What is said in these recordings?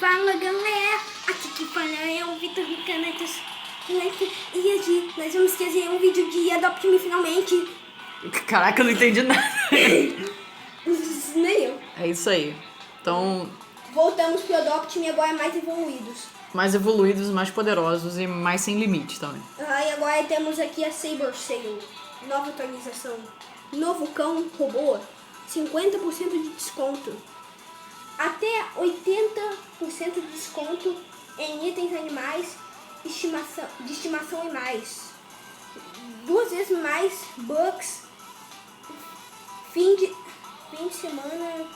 Fala galera, aqui que fala é o Vitor Ricanetas e hoje nós vamos trazer um vídeo de Adopt Me finalmente. Caraca, eu não entendi nada. Nem eu. É isso aí. Então, Voltamos pro Adopt Me agora mais evoluídos. mais evoluídos, mais poderosos e mais sem limite também. E agora temos aqui a Saber Sale, nova atualização. Novo cão robô, 50% de desconto. Até 80% de desconto em itens animais de estimação e mais. 2 vezes mais bucks. Fim de semana.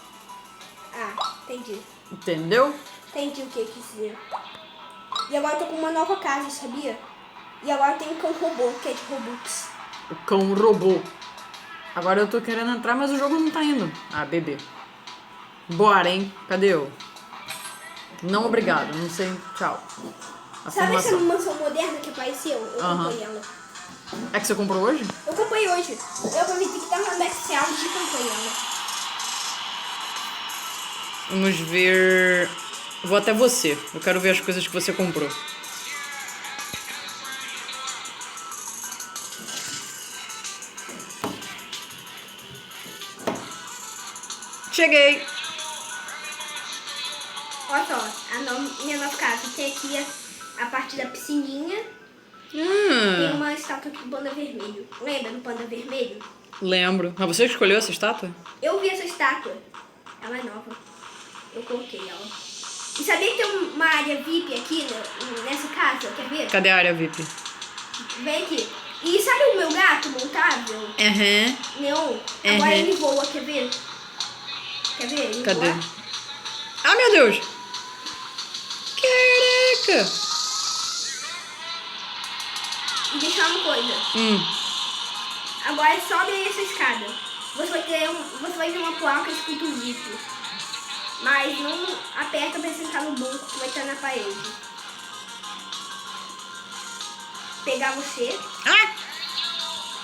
Entendi. Entendeu? Entendi o que eu quis dizer. E agora eu tô com uma nova casa, sabia? E agora tem um cão robô, que é de Robux. O cão robô. Agora eu tô querendo entrar, mas o jogo não tá indo. Ah, bebê. Bora, hein? Cadê eu? Não, obrigado. Não sei. Tchau. Sabe essa Afirmação. mansão moderna que apareceu? Eu comprei ela. É que você comprou hoje? Eu comprei hoje. Eu aproveitei que tava na Black Sale e comprei ela. Vamos ver. Vou até você. Eu quero ver as coisas que você comprou. Cheguei! Olha só, minha nova casa. Tem aqui a parte da piscininha. Tem uma estátua do panda vermelho. Lembra do panda vermelho? Lembro. Mas você escolheu essa estátua? Eu vi essa estátua. Ela é nova. Eu coloquei ela. E sabia que tem uma área VIP aqui nessa casa? Quer ver? Cadê a área VIP? Vem aqui. E sabe o meu gato montável? Aham. Neon? Agora ele voa, quer ver? Quer ver? Ele Cadê? voa. Ah, meu Deus! Caraca! E deixa uma coisa. Agora sobe aí essa escada. Você vai ter uma placa escrito VIP. Mas não aperta pra sentar no banco que vai estar na parede. Pegar você.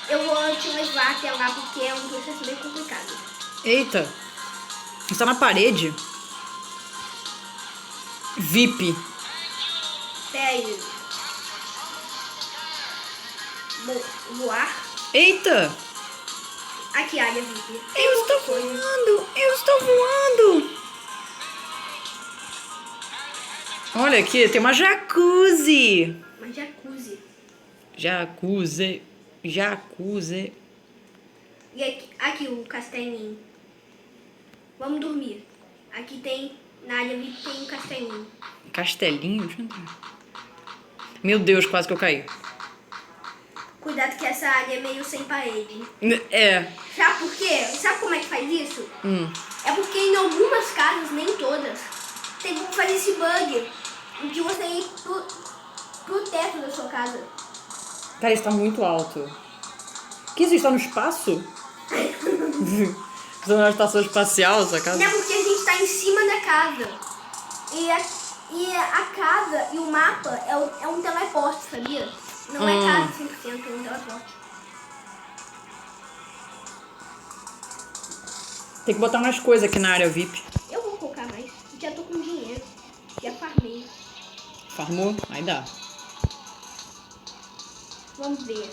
Eu vou te levar até lá porque é um processo bem complicado. Eita! Está na parede. VIP. Pera aí. Voar. Eita! Aqui, área VIP. Eu estou voando! Eu estou voando! Olha aqui, tem uma jacuzzi. Uma jacuzzi. Jacuzzi. E aqui o castelinho. Vamos dormir. Aqui tem, na área VIP tem um castelinho. Castelinho? Deixa eu entrar. Meu Deus, quase que eu caí. Cuidado que essa área é meio sem parede. É. Sabe por quê? Sabe como é que faz isso? É porque em algumas casas, nem todas, tem como fazer esse bug de você ir pro teto da sua casa. Cara, isso tá muito alto. Que isso? Está no espaço? Isso é uma estação espacial, essa casa? Não é porque a gente tá em cima da casa. E a casa e o mapa é um teleporte, sabia? Não é casa 100%, é um teleporte. Tem que botar mais coisa aqui na área VIP. Eu vou colocar mais. Já tô com dinheiro. Já farmei. Farmou? Aí dá. Vamos ver.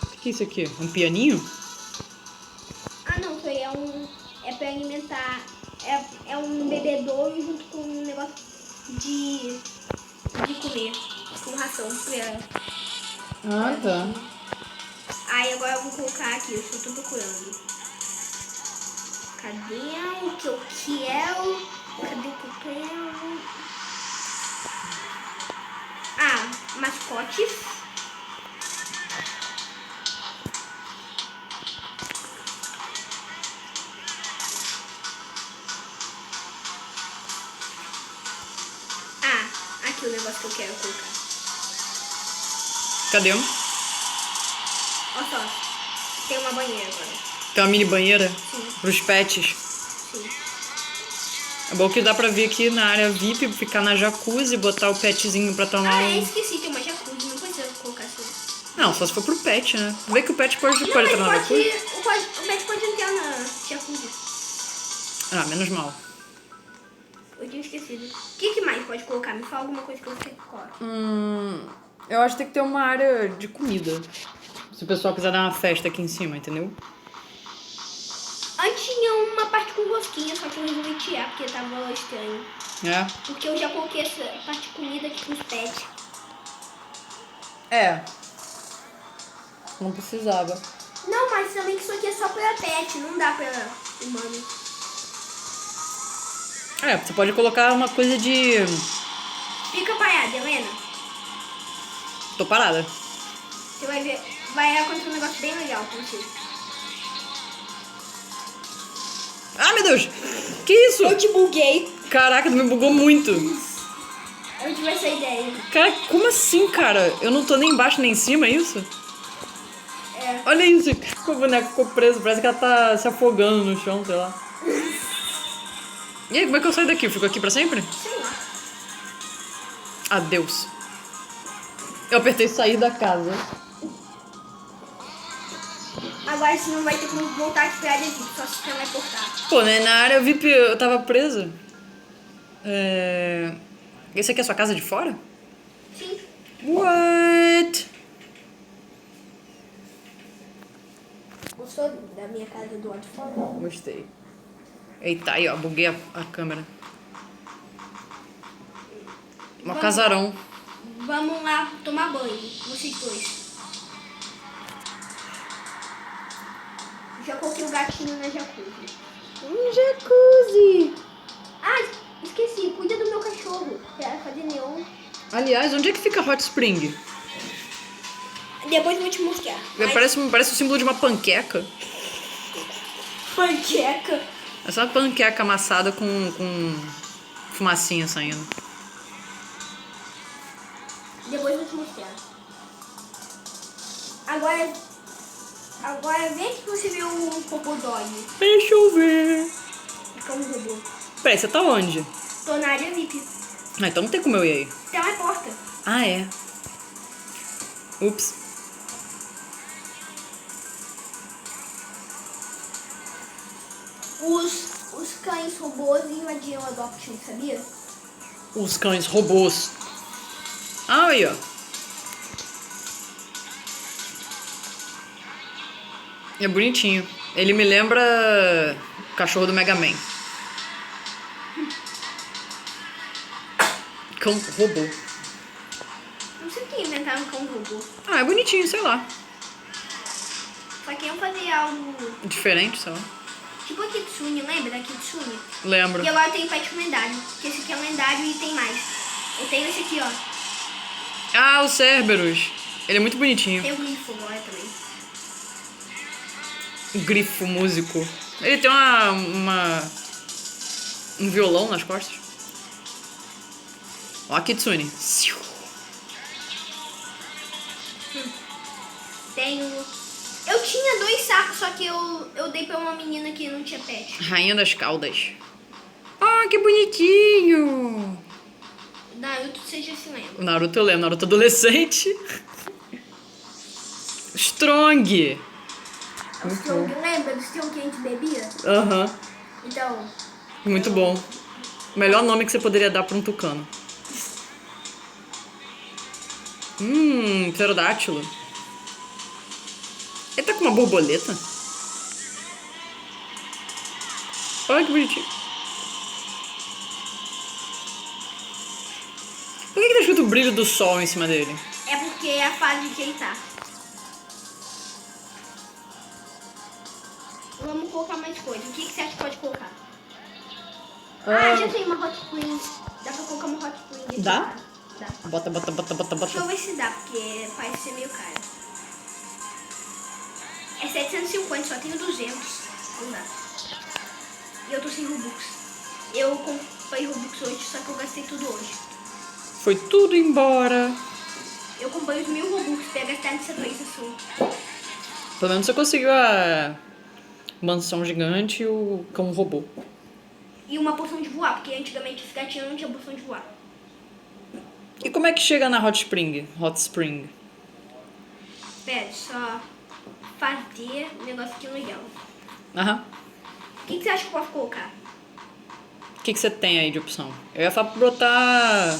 O que é isso aqui? Um pianinho? Não, isso aí é pra alimentar. É um bebedouro junto com um negócio de comer. Com ração pra ela. Tá. Aí agora eu vou colocar aqui, eu só tô procurando. Cadê o que eu quero? Cadê o que eu quero? Mascotes. Aqui o negócio que eu quero colocar. Cadê um? Olha só, tem uma banheira agora. Tem uma mini banheira? Sim. Pros pets. Sim. É bom que dá pra vir aqui na área VIP, ficar na jacuzzi, botar o petzinho pra tomar Esqueci, tem uma jacuzzi, não precisa colocar assim. Não, só se for pro pet, né? Vê que o pet pode Não, entrar na jacuzzi. o pet pode entrar na jacuzzi. Ah, menos mal. Eu tinha esquecido. O que mais pode colocar? Me fala alguma coisa que você coloca. Eu acho que tem que ter uma área de comida. Se o pessoal quiser dar uma festa aqui em cima, entendeu? Antes tinha uma parte com rosquinha, só que eu resolvi tirar porque tava estranho. É. Porque eu já coloquei essa parte de comida aqui pros pets. É. Não precisava. Não, mas também que isso aqui é só pra pet, não dá pra humano. É, você pode colocar uma coisa de... Fica parada, Helena. Tô parada. Você vai ver, vai acontecer um negócio bem legal com você. Ah, meu Deus! Que isso? Eu te buguei. Caraca, tu me bugou muito. Eu tive essa ideia. Cara, como assim, cara? Eu não tô nem embaixo nem em cima, é isso? É. Olha isso, o boneco ficou preso, parece que ela tá se afogando no chão, sei lá. E aí, como é que eu saio daqui? Eu fico aqui pra sempre? Sei lá. Adeus. Eu apertei sair da casa. Agora você não vai ter como voltar aqui pra área VIP, só se você vai portar. Pô, né, na área VIP eu tava presa. Esse aqui é a sua casa de fora? Sim. What? Gostou da minha casa do lado de fora? Gostei. Eita, aí ó, buguei a câmera. Um casarão. Vamos lá tomar banho, vocês dois. Já coloquei o gatinho na jacuzzi. Jacuzzi! Ah, esqueci, cuida do meu cachorro. Quero fazer neon. Aliás, onde é que fica Hot Spring? Depois eu vou te mostrar. Parece o símbolo de uma panqueca. Panqueca. É só uma panqueca amassada com fumacinha saindo. Depois eu vou te mostrar. Agora vê que você vê o robô dog. Deixa eu ver. Fica um robô. Peraí, você tá onde? Tô na área VIP. Ah, então não tem como eu ir aí. Tem uma porta. Ah, é. Ups. Os cães robôs invadiram a Adoption, sabia? Os cães robôs. Ah, aí, ó. É bonitinho. Ele me lembra o cachorro do Mega Man. Cão robô. Não sei quem inventaram um cão robô. Ah, é bonitinho, sei lá. Só que eu fazia algo Diferente, sei lá. tipo a Kitsune, lembra da Kitsune? Lembro. E agora eu tenho pet lendário, que esse aqui é lendário e tem mais. Eu tenho esse aqui, ó. Ah, o Cerberus. Ele é muito bonitinho. Tem o grifo agora também. O grifo músico. Ele tem um violão nas costas. Ó a Kitsune. Tenho... Eu tinha 2 sacos, só que eu dei pra uma menina que não tinha pet. Rainha das Caudas. Ah, que bonitinho. Naruto, você já se lembra. O Naruto eu lembro. Naruto adolescente. Strong. O Strong, lembra do Strong que a gente bebia? Aham. Então... Muito bom. Melhor nome que você poderia dar pra um tucano. Pterodátilo. Ele tá com uma borboleta? Olha que bonitinho. Por que tá escrito o brilho do sol em cima dele? É porque é a fase que ele tá. Vamos colocar mais coisa. O que você acha que pode colocar? Já tem uma hot spring. Dá pra colocar uma hot spring aqui. Dá? Dá. Bota. Deixa eu ver se dá, porque parece ser meio caro. É 750, só tenho 200. Não dá. E eu tô sem Robux. Eu comprei Robux hoje, só que eu gastei tudo hoje. Foi tudo embora. Eu comprei os 1000 Robux pra gastar nessa atualização. Pelo menos você conseguiu a mansão gigante e o cão robô. E uma poção de voar, porque antigamente esse gatinho não tinha poção de voar. E como é que chega na Hot Spring? Hot Spring. Pera, só fazer um negócio aqui legal. Aham. O que você acha que eu posso colocar? que você tem aí de opção? Eu ia falar pra botar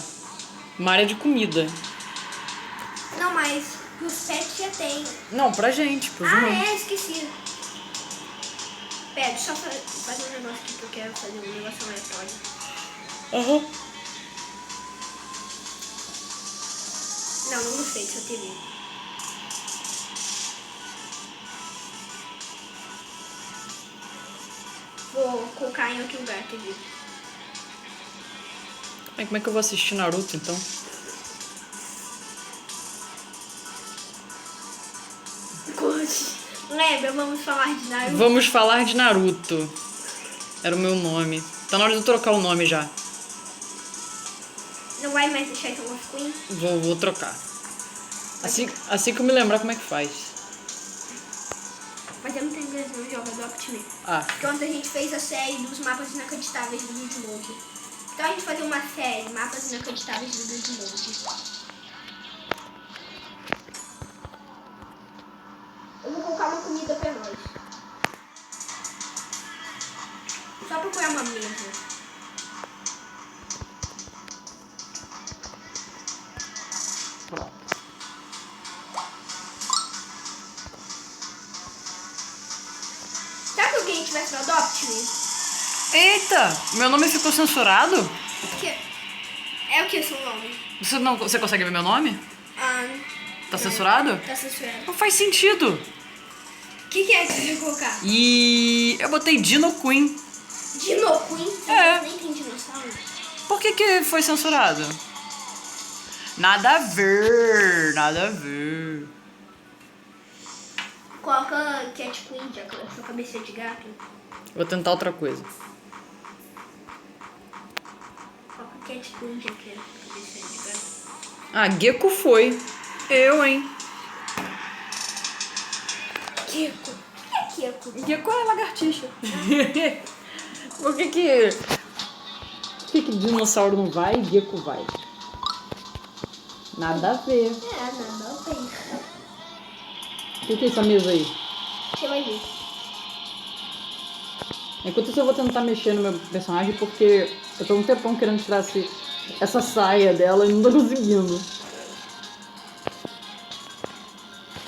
uma área de comida. Não, mas os pets já tem. Não, pra gente, pros humanos. Esqueci. Pera, deixa eu fazer um negócio aqui que eu quero fazer um negócio aleatório. Aham. Não gostei dessa TV. Vou colocar em outro lugar a TV. Como é que eu vou assistir Naruto, então? Lembra, vamos falar de Naruto? Vamos falar de Naruto. Era o meu nome. Tá na hora de eu trocar o nome já. Não vai mais deixar Shadow of Queen? Vou trocar. Assim que eu me lembrar como é que faz. Mas eu não tenho inglês, não joga Adopt Me. Ah. Ontem a gente fez a série dos mapas inacreditáveis do Gizmodo. Então a gente vai fazer uma série, mapas inacreditáveis do Gizmodo. Eu vou colocar uma comida pra nós. Só procurar uma mesa. Pronto. Sabe que alguém tivesse no Adopt Me? Eita! Meu nome ficou censurado? É o que seu nome? Você consegue ver meu nome? Tá não. censurado? Tá censurado. Não faz sentido. O que é que você vai colocar? E eu botei Dino Queen. Dino Queen? É. Nem tem dinossauro. Por que foi censurado? Nada a ver, nada a ver. Coloca Cat Queen, já que é sua cabeça de gato. Vou tentar outra coisa. Coloca Cat Queen, já que é sua cabeça de gato. Ah, Gecko foi. Eu, hein? Kiko. O que é Kiko? Gecko é lagartixa. Por que dinossauro não vai e Gecko vai? Nada a ver. Nada a ver. O que é essa mesa aí? Você vai ver. Enquanto isso eu vou tentar mexer no meu personagem porque eu tô um tempão querendo tirar essa saia dela e não tô conseguindo.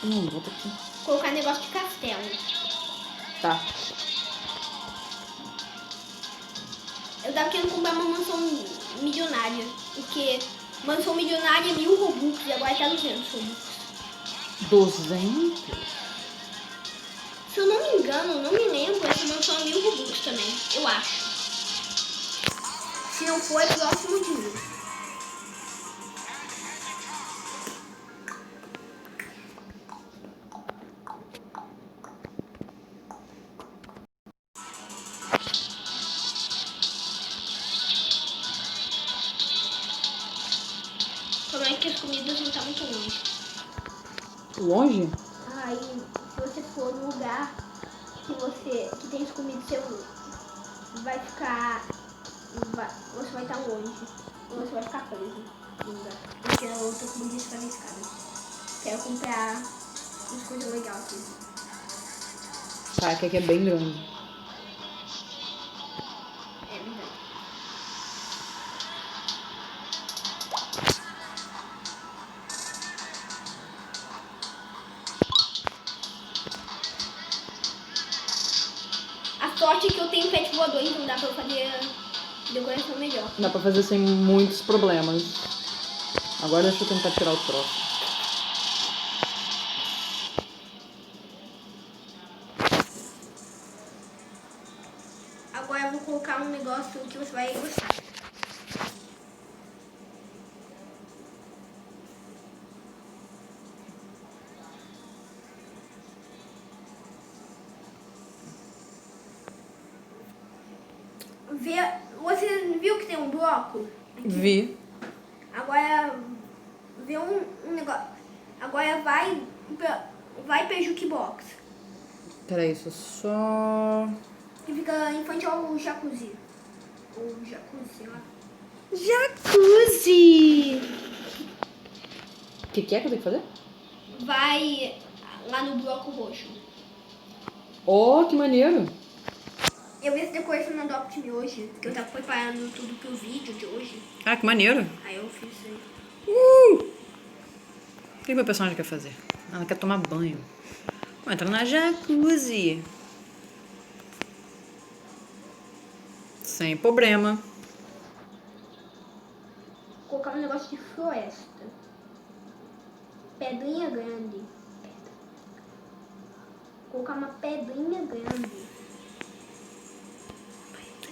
Não, volta aqui. Colocar negócio de castelo. Tá. Eu tava querendo comprar uma mansão milionária. Porque mansão milionária é 1000 Robux e agora tá 200 Robux. 200? Se eu não me engano, não me lembro, essa mansão é 1000 Robux também. Eu acho. Se não for, é próximo de 1000. O problema é que as comidas não estão muito longe. Longe? Aí, se você for no lugar que tem as comidas, você vai ficar... você vai estar longe. Ou você vai ficar preso no lugar. Porque eu tô com isso pra minha escada. Quero comprar umas coisas legais aqui. Tá, que aqui é bem grande. É verdade. A sorte é que eu tenho pet voador, então dá pra eu fazer decoração melhor. Dá pra fazer sem muitos problemas. Agora deixa eu tentar tirar o troço. Agora eu vou colocar um negócio que você vai gostar. Você viu que tem um bloco? Aqui? Vi. Agora vê um negócio. Agora vai pra Jukebox. Peraí, isso só... Que fica em frente ao jacuzzi. Ou jacuzzi, sei lá. Jacuzzi! O que é que eu tenho que fazer? Vai lá no bloco roxo. Oh, que maneiro! Eu vi essa decoração no Adopt Me hoje, porque eu tava preparando tudo pro vídeo de hoje. Ah, que maneiro. Aí eu fiz isso aí. O que meu personagem quer fazer? Ela quer tomar banho. Vou entrar na jacuzzi. Sem problema. Vou colocar um negócio de floresta. Pedrinha grande. Vou colocar uma pedrinha grande.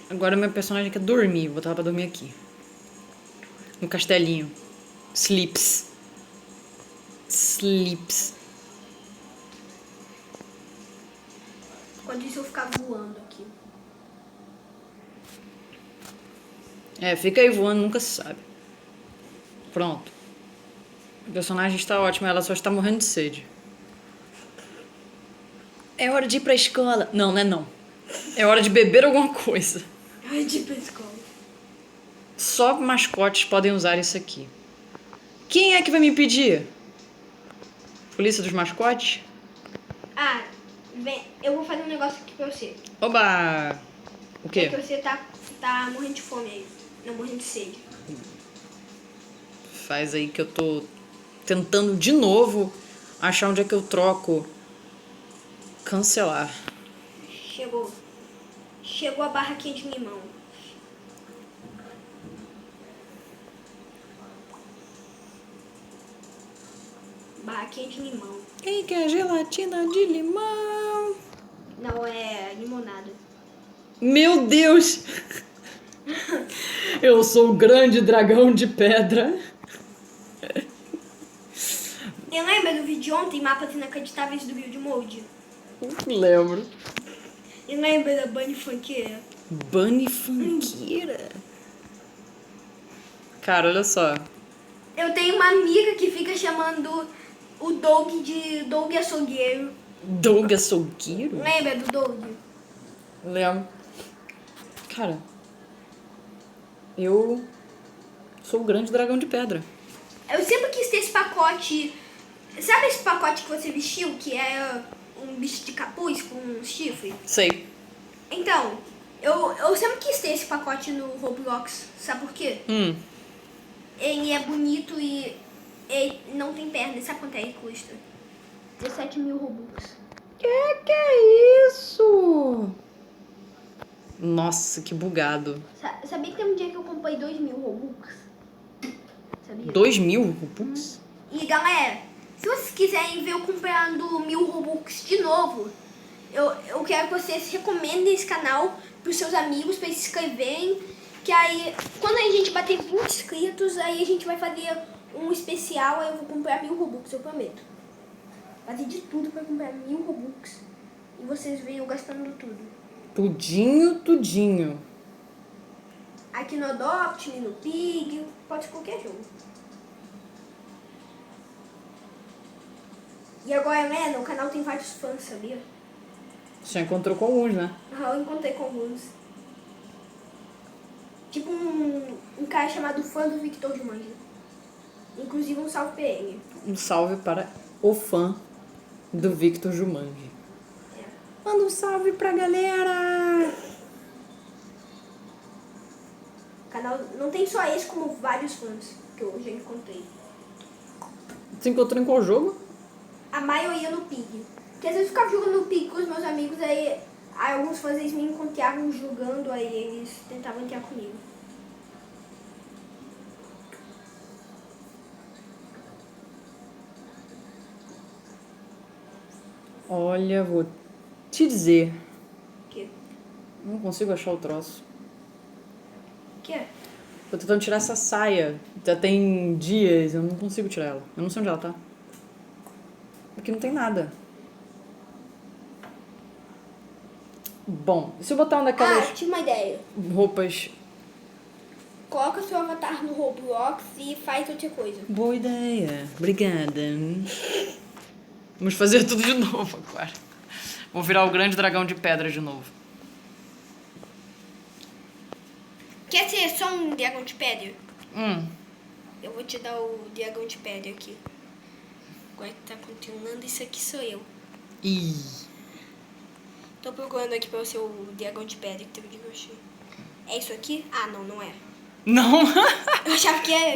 Agora meu personagem quer dormir. Vou botar ela pra dormir aqui. No castelinho. Sleeps. Enquanto isso eu ficar voando aqui. Fica aí voando, nunca se sabe. Pronto. O personagem está ótimo, ela só está morrendo de sede. É hora de ir pra escola. Não, não é não. É hora de beber alguma coisa. Ai, de pescoço. Só mascotes podem usar isso aqui. Quem é que vai me impedir? Polícia dos mascotes? Ah, vem, eu vou fazer um negócio aqui pra você. Oba! O É quê? que você tá morrendo de fome aí. Não, morrendo de sede. Faz aí que eu tô tentando de novo achar onde é que eu troco. Cancelar. Chegou a barraquinha de limão. Barraquinha de limão. Quem quer gelatina de limão? Não, é limonada. Meu Deus! Eu sou o grande dragão de pedra. Eu lembro do vídeo de ontem, Mapas Inacreditáveis do Build Mode. Lembro. E lembra da Bunny Funkeira? Bunny funkeira. Cara, olha só. Eu tenho uma amiga que fica chamando o Doug de Doug Açougueiro. Doug açougueiro? Lembra do Doug? Lembro. Cara, eu sou o grande dragão de pedra. Eu sempre quis ter esse pacote. Sabe esse pacote que você vestiu, que é um bicho de capuz com um chifre? Sei. Então, eu sempre quis ter esse pacote no Roblox. Sabe por quê? Ele é bonito e ele não tem perna. Sabe quanto é que custa? 17 mil Robux. Que é isso? Nossa, que bugado. Sabia que tem um dia que eu comprei 2 mil Robux? Sabia? 2.000 Robux? E galera, se vocês quiserem ver eu comprando 1000 Robux de novo, eu quero que vocês recomendem esse canal pros seus amigos, pra eles se inscreverem. Que aí, quando a gente bater 20 inscritos, aí a gente vai fazer um especial, aí eu vou comprar 1000 Robux, eu prometo. Fazer de tudo pra comprar 1000 Robux. E vocês veem eu gastando tudo. Tudinho. Aqui no Adopt Me, no Pig, pode ser qualquer jogo. E agora, né, no canal tem vários fãs, sabia? Você já encontrou com alguns, né? Eu encontrei com alguns. Tipo um cara chamado fã do Victor Jumanji. Inclusive um salve pra ele. Um salve para o fã do Victor Jumanji. Manda um salve pra galera! O canal não tem só esse, como vários fãs que eu já encontrei. Você encontrou em qual jogo? A maioria no Pig. Porque às vezes eu ficava jogando no Pig com os meus amigos, aí alguns fãs eles me encontravam jogando, aí eles tentavam entrar comigo. Olha, vou te dizer. O quê? Não consigo achar o troço. O quê? Tô tentando tirar essa saia. Já tem dias, eu não consigo tirar ela. Eu não sei onde ela tá. Aqui não tem nada. Bom, e se eu botar uma daquelas tive uma ideia. roupas... Coloca seu avatar no Roblox e faz outra coisa. Boa ideia. Obrigada. Vamos fazer tudo de novo agora. Vou virar o grande dragão de pedra de novo. Quer ser só um dragão de pedra? Eu Eu vou te dar o dragão de pedra aqui. Agora que tá continuando, isso aqui sou eu. Ih. Tô procurando aqui pra ser o dragão de pedra que teve que eu achei. É isso aqui? Ah, não, não é. Não. Eu achava que é.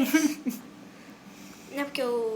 Não é porque eu